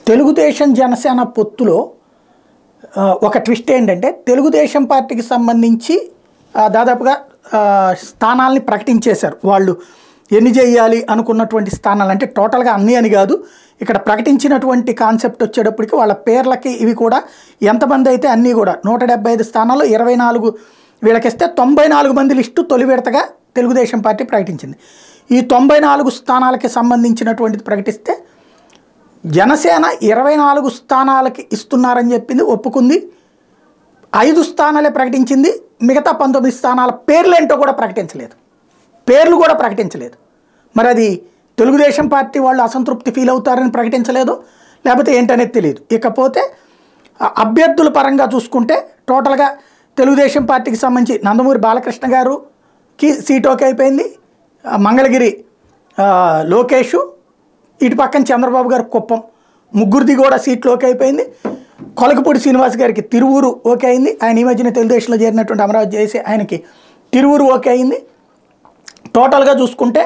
తెలుగుదేశం జనసేన పొత్తులో ఒక ట్విస్ట్ ఏంటంటే తెలుగుదేశం పార్టీకి సంబంధించి దాదాపుగా స్థానాల్ని ప్రకటించేశారు. వాళ్ళు ఎన్ని చేయాలి అనుకున్నటువంటి స్థానాలు అంటే టోటల్గా అన్నీ అని కాదు, ఇక్కడ ప్రకటించినటువంటి కాన్సెప్ట్ వచ్చేటప్పటికి వాళ్ళ పేర్లకి ఇవి కూడా ఎంతమంది అయితే అన్నీ కూడా 175 స్థానాల్లో 24 వీళ్ళకిస్తే 94 మంది లిస్టు తొలి విడతగా తెలుగుదేశం పార్టీ ప్రకటించింది. ఈ 94 స్థానాలకి సంబంధించినటువంటిది ప్రకటిస్తే జనసేన 24 స్థానాలకి ఇస్తున్నారని చెప్పింది, ఒప్పుకుంది. 5 స్థానాలే ప్రకటించింది, మిగతా 19 స్థానాల పేర్లేంటో కూడా ప్రకటించలేదు, పేర్లు కూడా ప్రకటించలేదు. మరి అది తెలుగుదేశం పార్టీ వాళ్ళు అసంతృప్తి ఫీల్ అవుతారని ప్రకటించలేదు, లేకపోతే ఏంటనేది తెలియదు. ఇకపోతే అభ్యర్థుల పరంగా చూసుకుంటే టోటల్గా తెలుగుదేశం పార్టీకి సంబంధించి నందమూరి బాలకృష్ణ గారుకి సీట్ ఓకే అయిపోయింది, మంగళగిరి లోకేష్, ఇటు పక్కన చంద్రబాబు గారు కుప్పం, ముగ్గురిది కూడా సీట్లు ఓకే అయిపోయింది. కొలకపూడి శ్రీనివాస్ గారికి తిరువూరు ఓకే అయింది, ఆయన ఈ మధ్యన తెలుగుదేశంలో చేరినటువంటి అమరావతి చేసి ఆయనకి తిరువూరు ఓకే అయింది. టోటల్గా చూసుకుంటే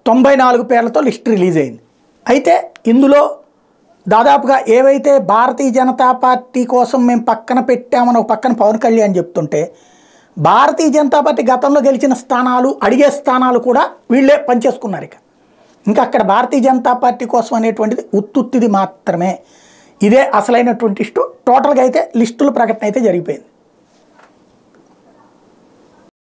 94 పేర్లతో లిస్ట్ రిలీజ్ అయింది. అయితే ఇందులో దాదాపుగా ఏవైతే భారతీయ జనతా పార్టీ కోసం మేము పక్కన పెట్టామని ఒక పక్కన పవన్ కళ్యాణ్ చెప్తుంటే, భారతీయ జనతా పార్టీ గతంలో గెలిచిన స్థానాలు అడిగే స్థానాలు కూడా వీళ్ళే పనిచేసుకున్నారు. ఇంకా అక్కడ భారతీయ జనతా పార్టీ కోసం అనేటువంటిది ఉత్తుత్తిది మాత్రమే. ఇదే అసలైనటువంటి ఇష్టు. టోటల్గా అయితే లిస్టుల ప్రకటన అయితే జరిగిపోయింది.